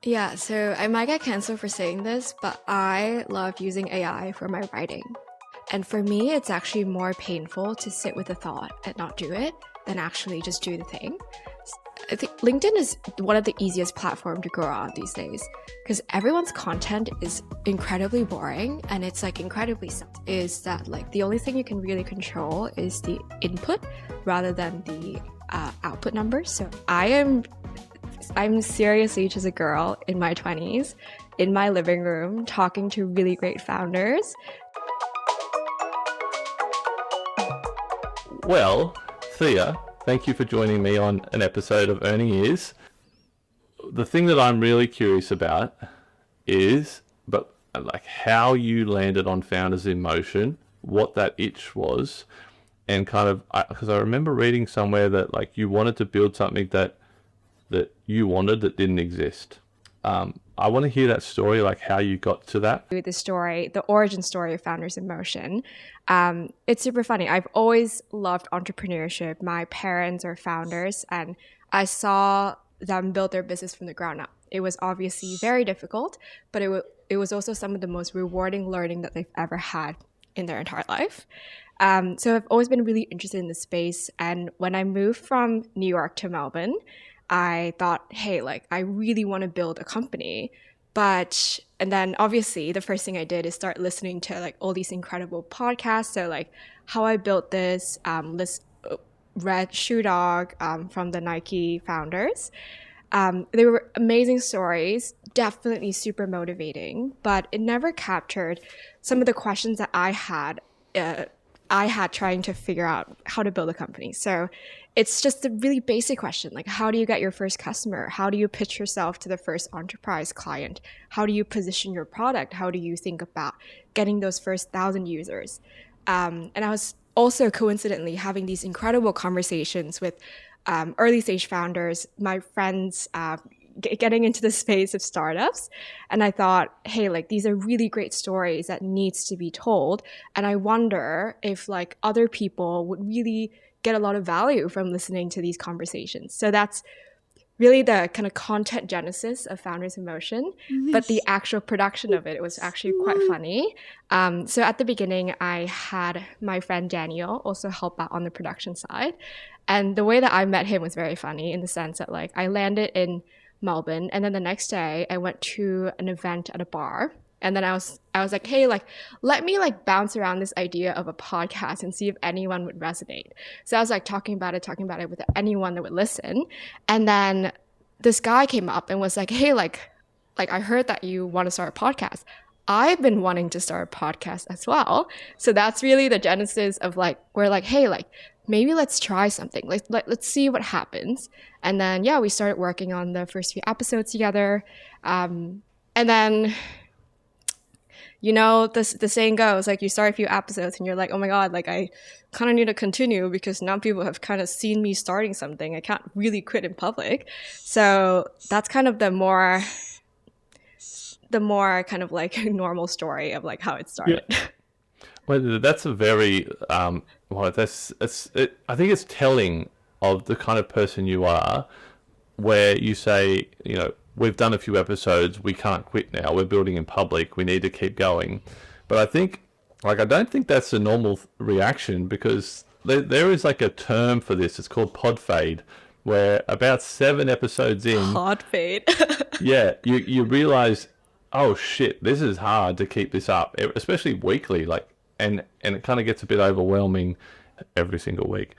Yeah, so I might get canceled for saying this, but I love using AI for my writing. And for me, it's actually more painful to sit with a thought and not do it than actually just do the thing. I think LinkedIn is one of the easiest platforms to grow on these days because everyone's content is incredibly boring and it's like incredibly is that like the only thing you can really control is the input rather than the output numbers. So I'm seriously just a girl in my 20s in my living room talking to really great founders. Well, Thea, thank you for joining me on an episode of Earning Ears. The thing that I'm really curious about is, how you landed on Founders in Motion, what that itch was, and because I remember reading somewhere that like you wanted to build something that you wanted that didn't exist. I want to hear that story, like how you got to that. The origin story of Founders in Motion. It's super funny. I've always loved entrepreneurship. My parents are founders and I saw them build their business from the ground up. It was obviously very difficult, but it was also some of the most rewarding learning that they've ever had in their entire life. So I've always been really interested in the space. And when I moved from New York to Melbourne, I thought, hey, like I really want to build a company. And then obviously the first thing I did is start listening to like all these incredible podcasts. So like How I Built This, read Shoe Dog from the Nike founders. They were amazing stories, definitely super motivating, but it never captured some of the questions that I had trying to figure out how to build a company. So it's just a really basic question, like how do you get your first customer? How do you pitch yourself to the first enterprise client? How do you position your product? How do you think about getting those first 1,000 users? And I was also coincidentally having these incredible conversations with early stage founders, my friends, getting into the space of startups. And I thought, hey, like these are really great stories that needs to be told. And I wonder if like other people would really get a lot of value from listening to these conversations. So that's really the kind of content genesis of Founders in Motion, but the actual production of it was actually quite funny. So at the beginning, I had my friend Daniel also help out on the production side. And the way that I met him was very funny in the sense that like I landed in Melbourne and then the next day I went to an event at a bar. And then I was like, hey, like, let me like bounce around this idea of a podcast and see if anyone would resonate. So I was like talking about it with anyone that would listen. And then this guy came up and was like, hey, like I heard that you want to start a podcast. I've been wanting to start a podcast as well. So that's really the genesis of like, we're like, hey, like maybe let's try something. Let's see what happens. And then, yeah, we started working on the first few episodes together. And then, you know, the saying goes, like you start a few episodes and you're like, oh my God, like I kind of need to continue because now people have kind of seen me starting something. I can't really quit in public. So that's kind of the more kind of like normal story of like how it started. Yeah. Well, that's a very, I think it's telling of the kind of person you are where you say, you know, we've done a few episodes, we can't quit now, we're building in public, we need to keep going. But I don't think that's a normal reaction because there is like a term for this, it's called pod fade, where about 7 episodes in... Pod fade. Yeah, you realize, oh shit, this is hard to keep this up, especially weekly, like, and it kind of gets a bit overwhelming every single week.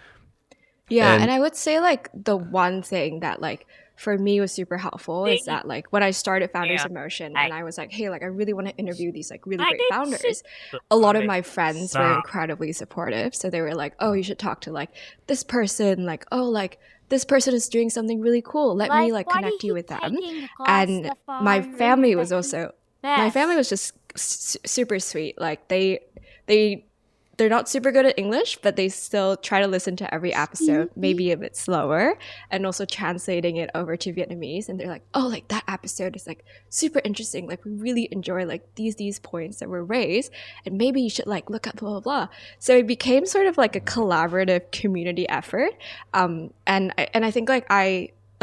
Yeah, and I would say like the one thing that like for me was super helpful is that like when I started Founders in Motion and I was like, hey, like I really want to interview these like really great founders. A lot of my friends were incredibly supportive. So they were like, oh, you should talk to like this person, like, oh, like this person is doing something really cool. Let me like connect you with them. And my family was just super sweet. Like they're not super good at English, but they still try to listen to every episode, maybe a bit slower, and also translating it over to Vietnamese. And they're like, oh, like that episode is like super interesting. Like we really enjoy like these points that were raised, and maybe you should like look up blah, blah, blah. So it became sort of like a collaborative community effort. And I think like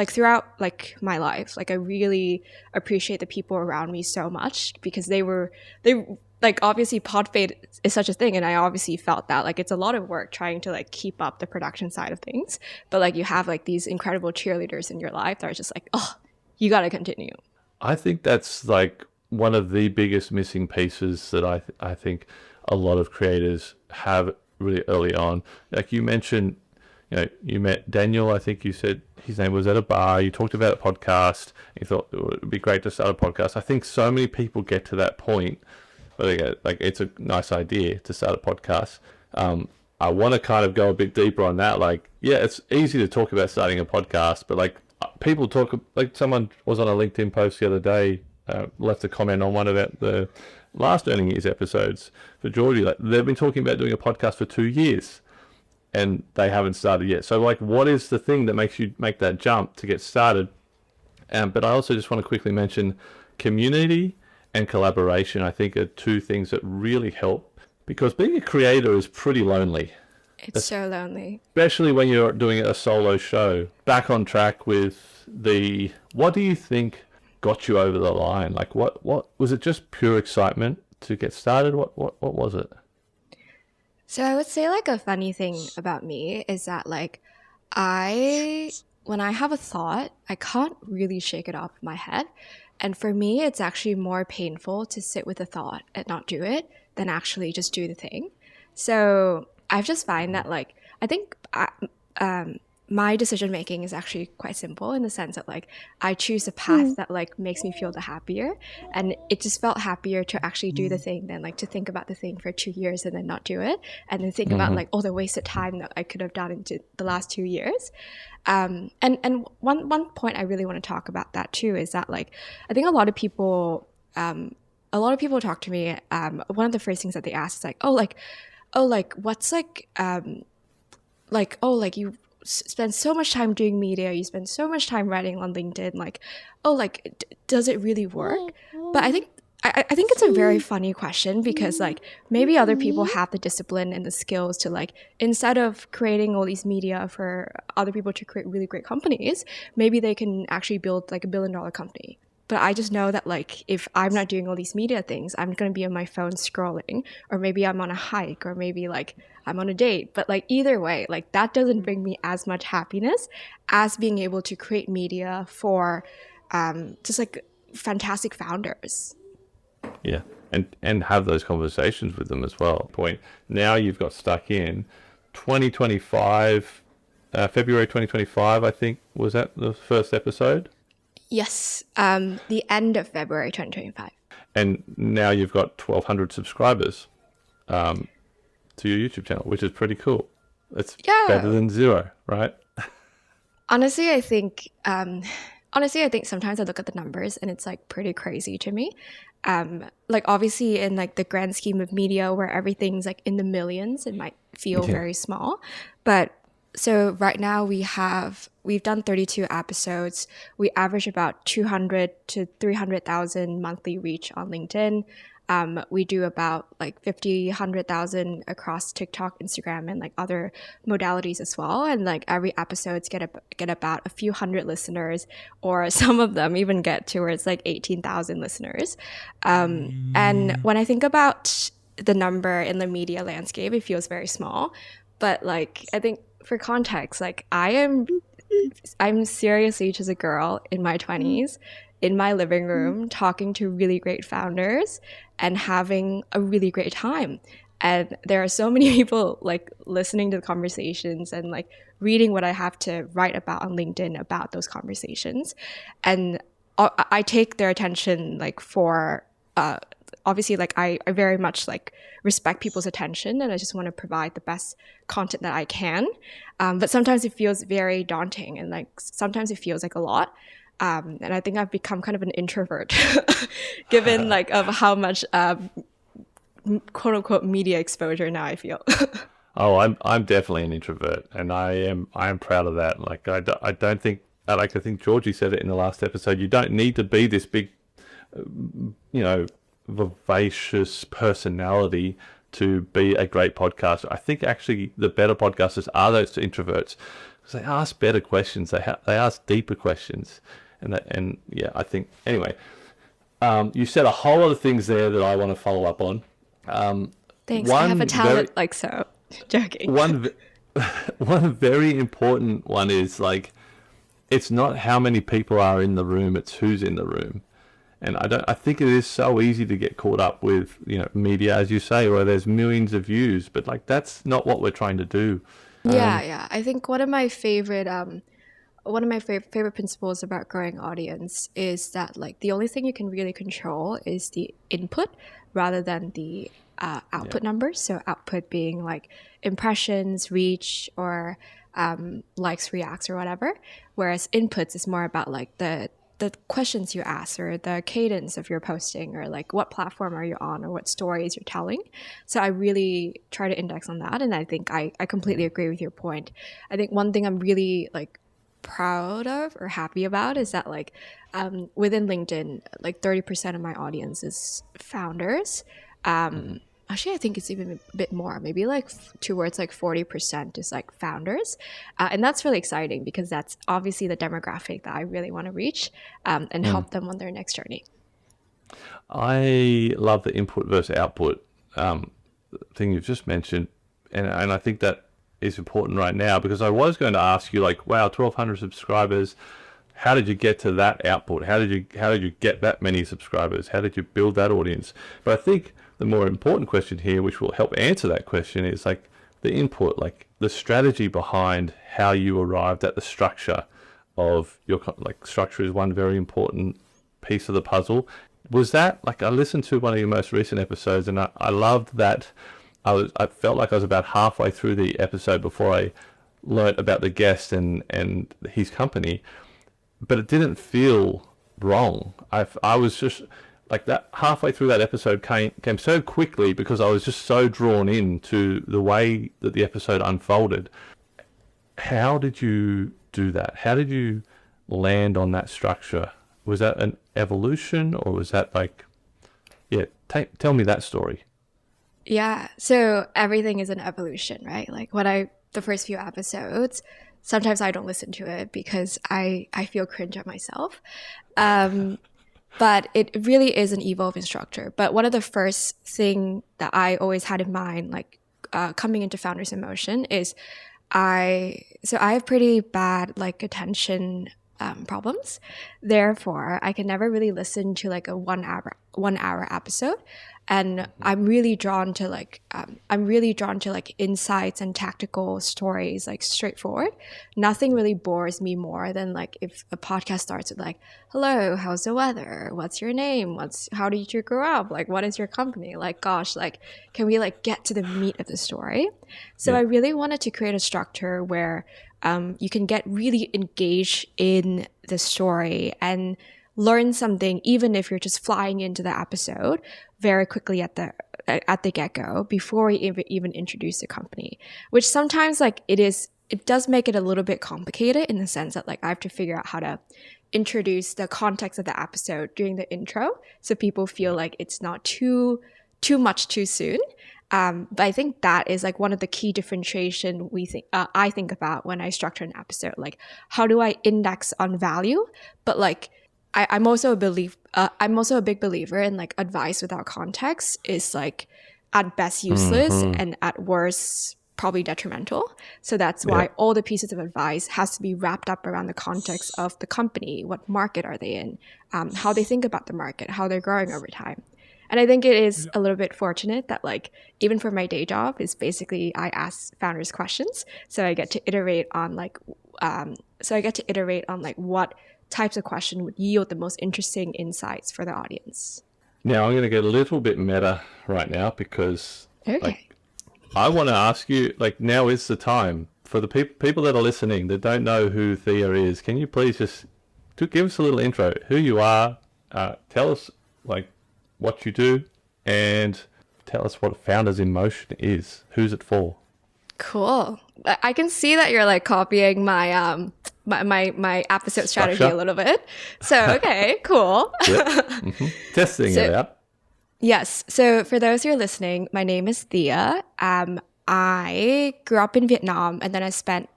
like throughout like my life, like I really appreciate the people around me so much because they like obviously pod fade is such a thing, and I obviously felt that like it's a lot of work trying to like keep up the production side of things, but like you have like these incredible cheerleaders in your life that are just like, oh, you got to continue. I think that's like one of the biggest missing pieces that I think a lot of creators have really early on. Like you mentioned, you know, you met Daniel, I think you said his name was, at a bar. You talked about a podcast. You thought it would be great to start a podcast. I think so many people get to that point where they go, like, it's a nice idea to start a podcast. I want to kind of go a bit deeper on that. Like, yeah, it's easy to talk about starting a podcast, but like people talk, like someone was on a LinkedIn post the other day, left a comment on one of the last Earning Years episodes for Georgie. Like, they've been talking about doing a podcast for 2 years and they haven't started yet. So like, what is the thing that makes you make that jump to get started? But I also just want to quickly mention community and collaboration, I think, are two things that really help, because being a creator is pretty lonely. It's so lonely. Especially when you're doing a solo show. Back on track with what do you think got you over the line? Like, what was it? Just pure excitement to get started? What was it? So I would say like a funny thing about me is that like when I have a thought, I can't really shake it off my head. And for me, it's actually more painful to sit with a thought and not do it than actually just do the thing. So I've just find that like, I think my decision making is actually quite simple in the sense that like I choose a path that like makes me feel the happier, and it just felt happier to actually do the thing than like to think about the thing for 2 years and then not do it, and then think about like all the wasted time that I could have done into the last 2 years. And one point I really want to talk about that too is that like I think a lot of people talk to me. One of the first things that they ask is like, what's like you spend so much time doing media, you spend so much time writing on LinkedIn, like, does it really work? But I think it's a very funny question, because like maybe other people have the discipline and the skills to like, instead of creating all these media for other people to create really great companies, maybe they can actually build like $1 billion company. But I just know that like if I'm not doing all these media things, I'm going to be on my phone scrolling, or maybe I'm on a hike, or maybe like I'm on a date. But like either way, like that doesn't bring me as much happiness as being able to create media for just like fantastic founders. Yeah, and have those conversations with them as well. Point. Now you've got stuck in 2025, February 2025, I think, was that the first episode? Yes, the end of February 2025. And now you've got 1,200 subscribers to your YouTube channel, which is pretty cool. It's better than 0, right? Honestly, I think sometimes I look at the numbers and it's like pretty crazy to me. Like obviously in like the grand scheme of media where everything's like in the millions, it might feel very small. But so right now we've done 32 episodes. We average about 200 to 300,000 monthly reach on LinkedIn. We do about like 50, 100,000 across TikTok, Instagram, and like other modalities as well. And like every episodes get about a few hundred listeners, or some of them even get towards like 18,000 listeners. And when I think about the number in the media landscape, it feels very small. But like, I think for context, like I'm seriously just a girl in my 20s in my living room talking to really great founders and having a really great time. And there are so many people like listening to the conversations and like reading what I have to write about on LinkedIn about those conversations. And I take their attention like for obviously like I very much like respect people's attention, and I just want to provide the best content that I can. But sometimes it feels very daunting, and like sometimes it feels like a lot. And I think I've become kind of an introvert given like of how much quote unquote media exposure now I feel. Oh, I'm definitely an introvert, and I am proud of that. Like I don't think, like I think Georgie said it in the last episode, you don't need to be this big, vivacious personality to be a great podcaster. I think actually the better podcasters are those introverts. because they ask better questions. They ask deeper questions, and yeah, I think anyway. You said a whole lot of things there that I want to follow up on. Thanks. I have a One very talent like so. Joking. one one very important one is like, it's not how many people are in the room, it's who's in the room. And I think it is so easy to get caught up with, media, as you say, where there's millions of views, but like that's not what we're trying to do. Yeah. I think one of my favorite principles about growing audience is that like the only thing you can really control is the input rather than the output numbers. So output being like impressions, reach, or likes, reacts, or whatever. Whereas inputs is more about like the questions you ask or the cadence of your posting or like what platform are you on or what stories you're telling. So I really try to index on that. And I think I completely agree with your point. I think one thing I'm really like proud of or happy about is that like within LinkedIn, like 30% of my audience is founders. Actually, I think it's even a bit more, maybe like towards like 40% is like founders. And that's really exciting because that's obviously the demographic that I really want to reach and help them on their next journey. I love the input versus output thing you've just mentioned, and I think that is important right now, because I was going to ask you like, wow, 1,200 subscribers. How did you get to that output? How did you get that many subscribers? How did you build that audience? But I think the more important question here, which will help answer that question, is like the input, like the strategy behind how you arrived at the structure of your, like structure is one very important piece of the puzzle. Was that like, I listened to one of your most recent episodes and I loved that. I felt like I was about halfway through the episode before I learnt about the guest and his company, but it didn't feel wrong. I was just like that halfway through that episode came so quickly because I was just so drawn into the way that the episode unfolded. How did you do that? How did you land on that structure? Was that an evolution or was that like, yeah, tell me that story. Yeah. So everything is an evolution, right? Like the first few episodes, sometimes I don't listen to it because I feel cringe at myself. But it really is an evolving structure. But one of the first thing that I always had in mind, like coming into Founders in Motion, is I have pretty bad like attention problems. Therefore, I can never really listen to like a 1 hour episode. And I'm really drawn to like insights and tactical stories, like straightforward. Nothing really bores me more than like if a podcast starts with like, hello, how's the weather? What's your name? How did you grow up? Like, what is your company? Like, gosh, like, can we like get to the meat of the story? So I really wanted to create a structure where you can get really engaged in the story and learn something, even if you're just flying into the episode very quickly at the get-go before we even introduce the company, which sometimes like it does make it a little bit complicated in the sense that like I have to figure out how to introduce the context of the episode during the intro so people feel like it's not too much too soon. But I think that is like one of the key differentiation I think about when I structure an episode. Like, how do I index on value? But like, I'm also a big believer in like advice without context is like at best useless and at worst probably detrimental. So that's why all the pieces of advice has to be wrapped up around the context of the company. What market are they in? How they think about the market, how they're growing over time. And I think it is a little bit fortunate that like even for my day job is basically I ask founders questions. So I get to iterate on like what types of question would yield the most interesting insights for the audience. Now I'm going to get a little bit meta right now because like, I want to ask you, like, now is the time for the people that are listening that don't know who Thea is. Can you please just give us a little intro, who you are, tell us like what you do, and tell us what Founders in Motion is. Who's it for? Cool. I can see that you're like copying my my episode strategy a little bit. So okay, cool. Testing it out. Yes. So for those who are listening, my name is Thea. I grew up in Vietnam, and then I spent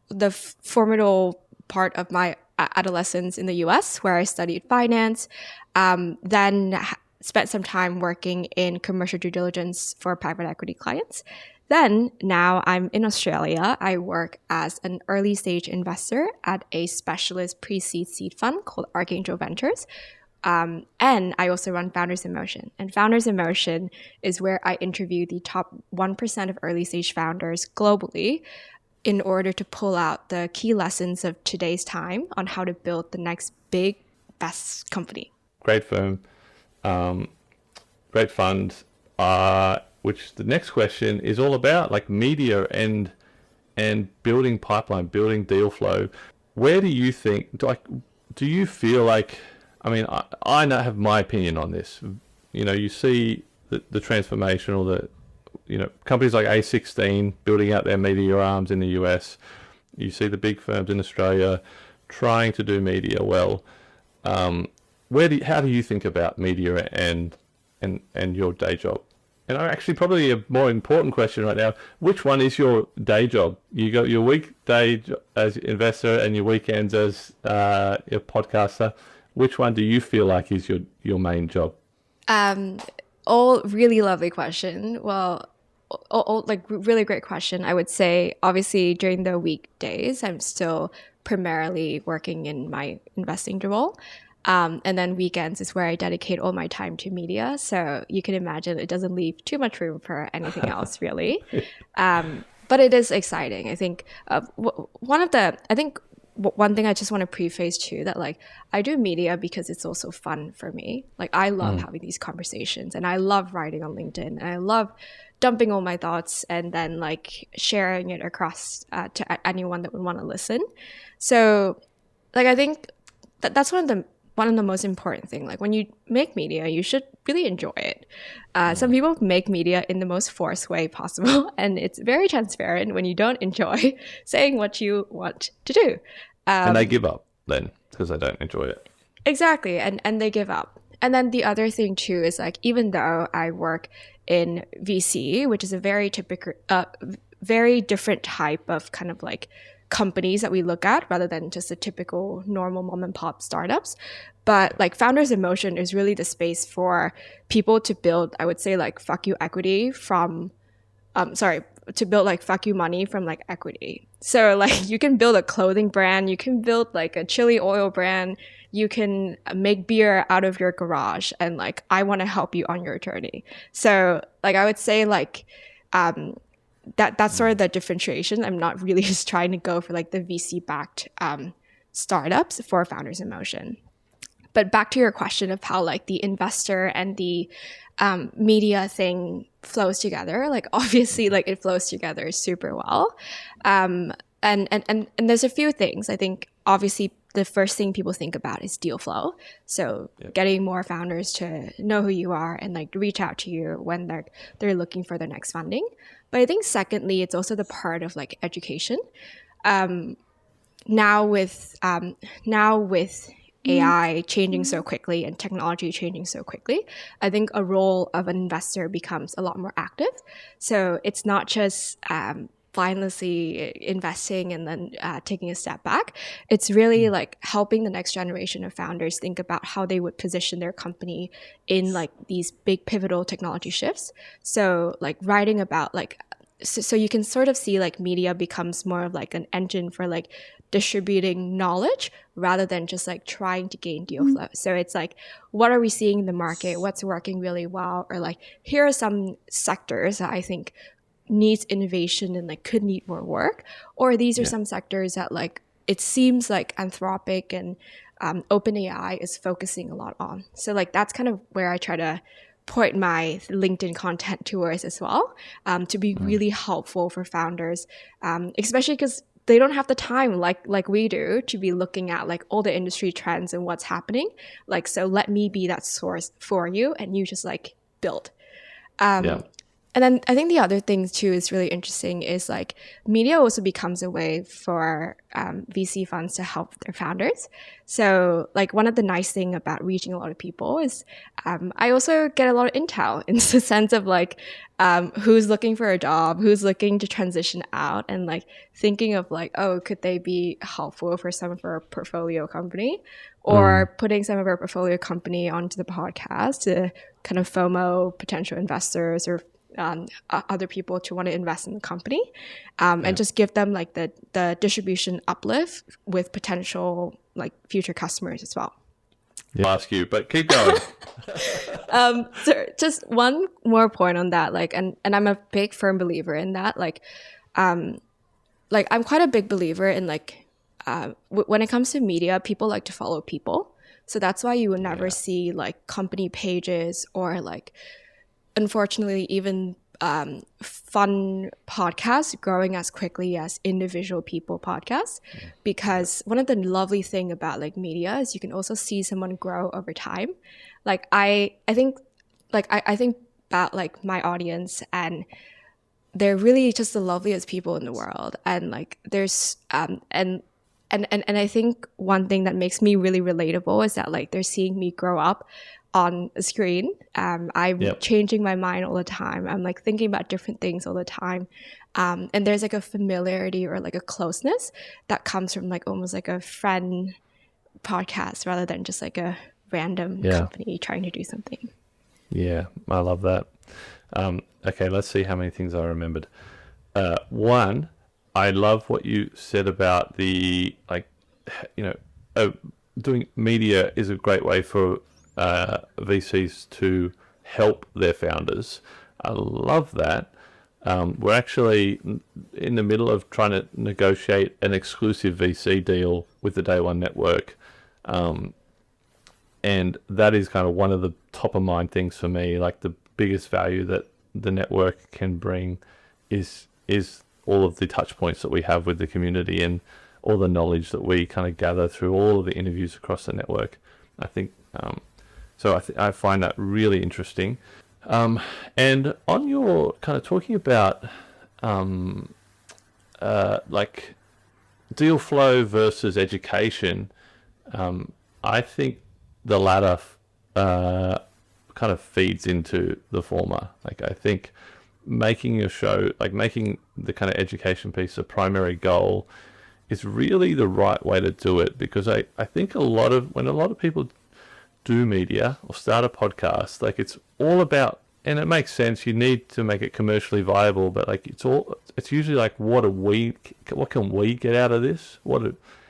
the formidable part of my adolescence in the US, where I studied finance, then spent some time working in commercial due diligence for private equity clients. Then now I'm in Australia. I work as an early stage investor at a specialist pre-seed seed fund called Archangel Ventures. And I also run Founders in Motion. And Founders in Motion is where I interview the top 1% of early stage founders globally in order to pull out the key lessons of today's time on how to build the next big, best company. Great firm, great fund, which the next question is all about, like media and building pipeline, building deal flow. Where do you think, do you feel like, I mean, I have my opinion on this. You know, you see the transformation, or the, you know, companies like A16 building out their media arms in the US. You see the big firms in Australia trying to do media well. How do you think about media and your day job? And actually, probably a more important question right now: which one is your day job? You got your weekday as investor and your weekends as your podcaster. Which one do you feel like is your main job? All really lovely question. Well, all like really great question. I would say, obviously, during the weekdays, I'm still primarily working in my investing role. And then weekends is where I dedicate all my time to media. So you can imagine it doesn't leave too much room for anything else, really. But it is exciting. I think one thing I just want to preface too, that like I do media because it's also fun for me. Like I love having these conversations, and I love writing on LinkedIn, and I love dumping all my thoughts and then like sharing it across to anyone that would want to listen. So like I think that's one of the most important thing. Like when you make media, you should really enjoy it. Some people make media in the most forced way possible, and it's very transparent when you don't enjoy saying what you want to do. And they give up then because they don't enjoy it. Exactly, and they give up. And then the other thing too is like, even though I work in VC, which is a very typical, very different type of kind of like companies that we look at rather than just a typical normal mom and pop startups. But like Founders in Motion is really the space for people to build, I would say, like fuck you equity from, to build like fuck you money from like equity. So like you can build a clothing brand, you can build like a chili oil brand, you can make beer out of your garage, and like I want to help you on your journey. So like I would say like that's sort of the differentiation. I'm not really just trying to go for like the VC backed startups for Founders in Motion. But back to your question of how like the investor and the media thing flows together, like obviously like it flows together super well. And there's a few things. I think obviously the first thing people think about is deal flow. So getting more founders to know who you are and like reach out to you when they're looking for their next funding. But I think secondly, it's also the part of like education. Now with AI changing so quickly and technology changing so quickly, I think a role of an investor becomes a lot more active. So it's not just mindlessly investing and then taking a step back. It's really like helping the next generation of founders think about how they would position their company in like these big pivotal technology shifts. So like writing about like, so you can sort of see like media becomes more of like an engine for like distributing knowledge rather than just like trying to gain deal flow. So it's like, what are we seeing in the market? What's working really well? Or like, here are some sectors that I think needs innovation and like could need more work. Or these are some sectors that like, it seems like Anthropic and OpenAI is focusing a lot on. So like, that's kind of where I try to point my LinkedIn content towards as well, to be really helpful for founders, especially because they don't have the time like we do to be looking at like all the industry trends and what's happening. Like, so let me be that source for you and you just like build. And And then I think the other thing too is really interesting is like media also becomes a way for VC funds to help their founders. So like one of the nice thing about reaching a lot of people is I also get a lot of intel in the sense of like who's looking for a job, who's looking to transition out, and like thinking of like, oh, could they be helpful for some of our portfolio company, or putting some of our portfolio company onto the podcast to kind of FOMO potential investors or other people to want to invest in the company, and just give them like the distribution uplift with potential like future customers as well. Yeah, I'll ask you, but keep going. So just one more point on that, like, and I'm a big firm believer in that, like I'm quite a big believer in like when it comes to media, people like to follow people. So that's why you will never see like company pages or like, unfortunately, even fun podcasts growing as quickly as individual people podcasts, because one of the lovely thing about like media is you can also see someone grow over time. Like I think about like my audience, and they're really just the loveliest people in the world, and like there's and I think one thing that makes me really relatable is that like they're seeing me grow up on a screen. I'm changing my mind all the time. I'm like thinking about different things all the time. And there's like a familiarity or like a closeness that comes from like almost like a friend podcast rather than just like a random company trying to do something. Yeah, I love that. Okay, let's see how many things I remembered. One, I love what you said about the, like, doing media is a great way for VCs to help their founders. I love that. We're actually in the middle of trying to negotiate an exclusive VC deal with the Day One Network. And that is kind of one of the top of mind things for me. Like the biggest value that the network can bring is all of the touch points that we have with the community and all the knowledge that we kind of gather through all of the interviews across the network. I think I find that really interesting. And on your kind of talking about like deal flow versus education, I think the latter kind of feeds into the former. Like I think making your show, like making the kind of education piece a primary goal is really the right way to do it, because I think when a lot of people do media or start a podcast, like it's all about, and it makes sense, you need to make it commercially viable, but like it's usually like what can we get out of this?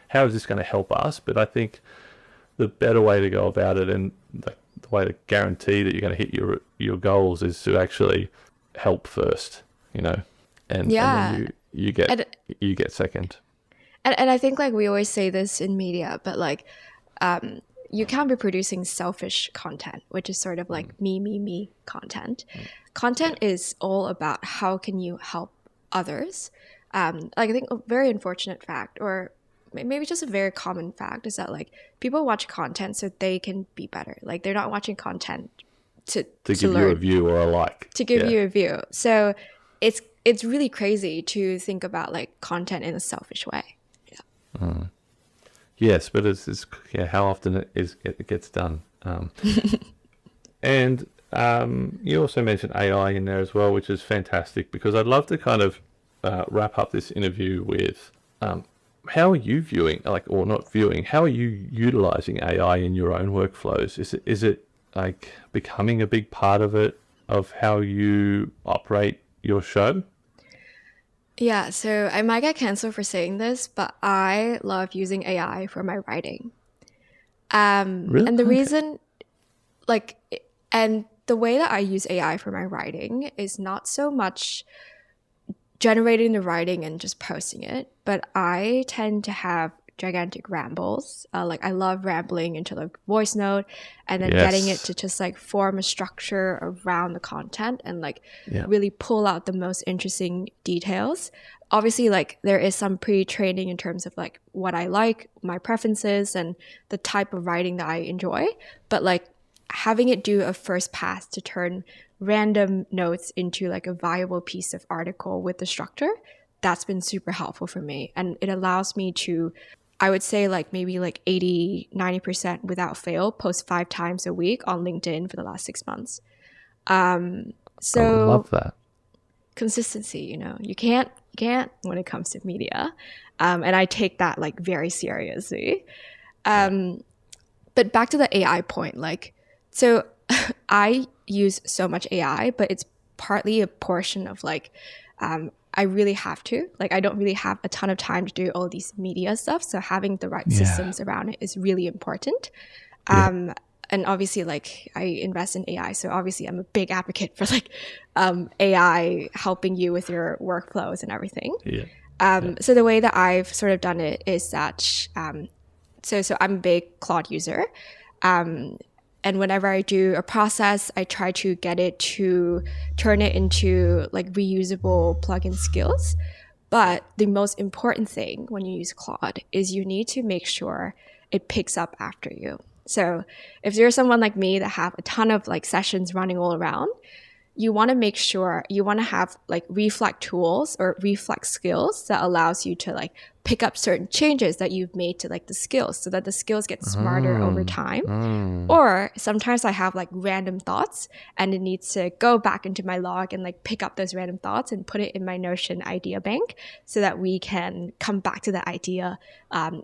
How is this going to help us? But I think the better way to go about it, and the way to guarantee that you're going to hit your goals, is to actually help first, and then you get second. And I think like we always say this in media, but like you can't be producing selfish content, which is sort of like me content. Content is all about how can you help others. Like I think a very unfortunate fact, or maybe just a very common fact, is that like people watch content so they can be better. Like they're not watching content to give learn, you a view or a like. To give you a view. So it's really crazy to think about like content in a selfish way. Yes, but it's how often it gets done. And you also mentioned AI in there as well, which is fantastic, because I'd love to kind of wrap up this interview with how are you viewing, or not viewing, how are you utilizing AI in your own workflows? Is it like becoming a big part of how you operate your show? Yeah, so I might get canceled for saying this, but I love using AI for my writing. Really? And the Okay. reason, and the way that I use AI for my writing is not so much generating the writing and just posting it, but I tend to have gigantic rambles. Like I love rambling into like voice note and then getting it to just like form a structure around the content and like really pull out the most interesting details. Obviously, like there is some pre-training in terms of like what I like, my preferences, and the type of writing that I enjoy. But like having it do a first pass to turn random notes into like a viable piece of article with the structure, that's been super helpful for me. And it allows me to, I would say like maybe like 80-90% without fail, post 5 times a week on LinkedIn for the last 6 months. I So love that. consistency, you can't when it comes to media. And I take that like very seriously. But back to the AI point, like, so I use so much AI, but it's partly a portion of like, I really have to, like, I don't really have a ton of time to do all these media stuff. So having the right Yeah. systems around it is really important. Yeah. And obviously, like, I invest in AI. So obviously I'm a big advocate for like AI helping you with your workflows and everything. Yeah. So the way that I've sort of done it is that, so I'm a big Claude user. And whenever I do a process, I try to get it to turn it into like reusable plugin skills. But the most important thing when you use Claude is you need to make sure it picks up after you. So if you're someone like me that have a ton of like sessions running all around, you want to make sure you want to have like reflect tools or reflect skills that allows you to like pick up certain changes that you've made to like the skills so that the skills get smarter over time. Or sometimes I have like random thoughts and it needs to go back into my log and like pick up those random thoughts and put it in my Notion idea bank so that we can come back to the idea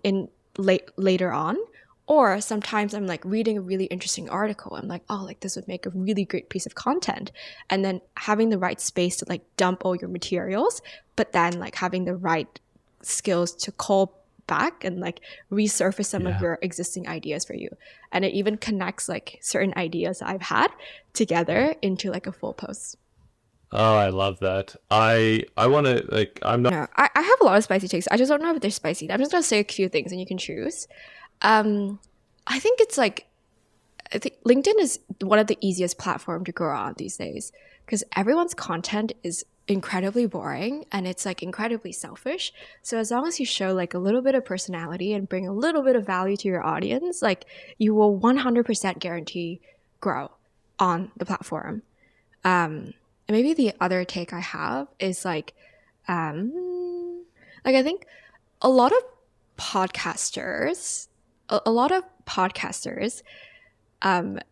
in later on. Or sometimes I'm like reading a really interesting article. I'm like, oh, like this would make a really great piece of content. And then having the right space to like dump all your materials, but then like having the right skills to call back and like resurface some of your existing ideas for you. And it even connects like certain ideas I've had together into like a full post. Oh, I love that. I want to like. I'm not. No, I have a lot of spicy takes. I just don't know if they're spicy. I'm just gonna say a few things and you can choose. I think it's like, I think LinkedIn is one of the easiest platform to grow on these days because everyone's content is incredibly boring and it's like incredibly selfish. So as long as you show like a little bit of personality and bring a little bit of value to your audience, like you will 100% guarantee grow on the platform. And maybe the other take I have is like I think a lot of podcasters a lot of podcasters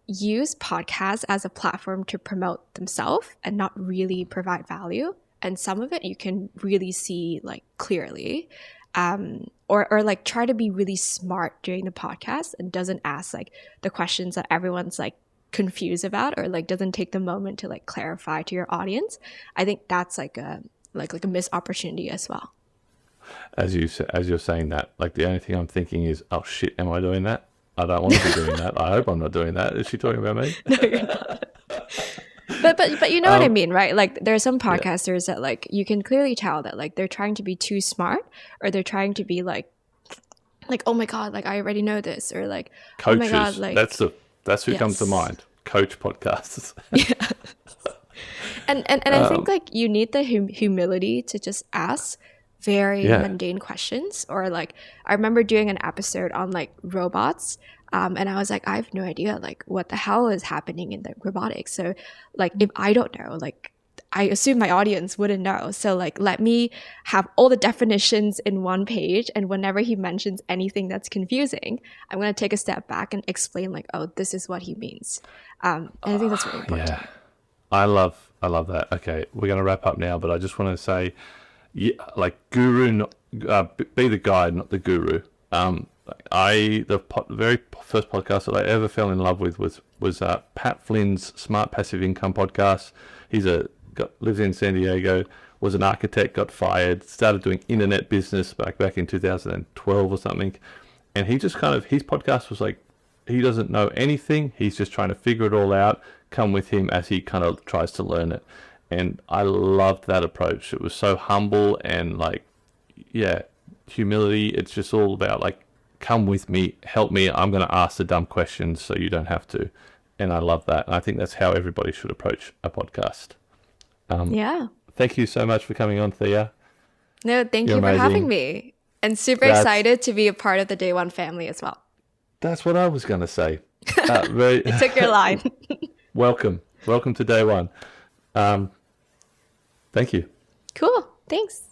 use podcasts as a platform to promote themselves and not really provide value. And some of it you can really see like clearly, or like try to be really smart during the podcast and doesn't ask like the questions that everyone's like confused about or like doesn't take the moment to like clarify to your audience. I think that's like a missed opportunity as well. As you're saying that, like the only thing I'm thinking is, oh shit, am I doing that? I don't want to be doing that. I hope I'm not doing that. Is she talking about me? No, you're not. But you know what I mean, right? Like there are some podcasters that like you can clearly tell that like they're trying to be too smart or they're trying to be like oh my god, like I already know this, or like Coaches. Oh my god, like that's who comes to mind. Coach podcasts. Yeah. And I think like you need the humility to just ask very mundane questions. Or like I remember doing an episode on like robots, and I was like, I have no idea like what the hell is happening in the robotics. So like if I don't know, like I assume my audience wouldn't know. So like let me have all the definitions in one page, and whenever he mentions anything that's confusing, I'm going to take a step back and explain like, oh, this is what he means. And I think that's really important. Yeah, I love that. Okay, we're going to wrap up now, but I just want to say, yeah, like guru, be the guide, not the guru. The very first podcast that I ever fell in love with was Pat Flynn's Smart Passive Income podcast. He's lives in San Diego, was an architect, got fired, started doing internet business back in 2012 or something, and he just his podcast was like, he doesn't know anything, he's just trying to figure it all out. Come with him as he kind of tries to learn it. And I loved that approach. It was so humble and like, yeah, humility. It's just all about like, come with me, help me. I'm going to ask the dumb questions so you don't have to. And I love that. And I think that's how everybody should approach a podcast. Yeah. Thank you so much for coming on, Thea. No, thank you for having me. And super excited to be a part of the Day One family as well. That's what I was going to say. Very I took your line. welcome. Welcome to day one. Thank you. Cool. Thanks.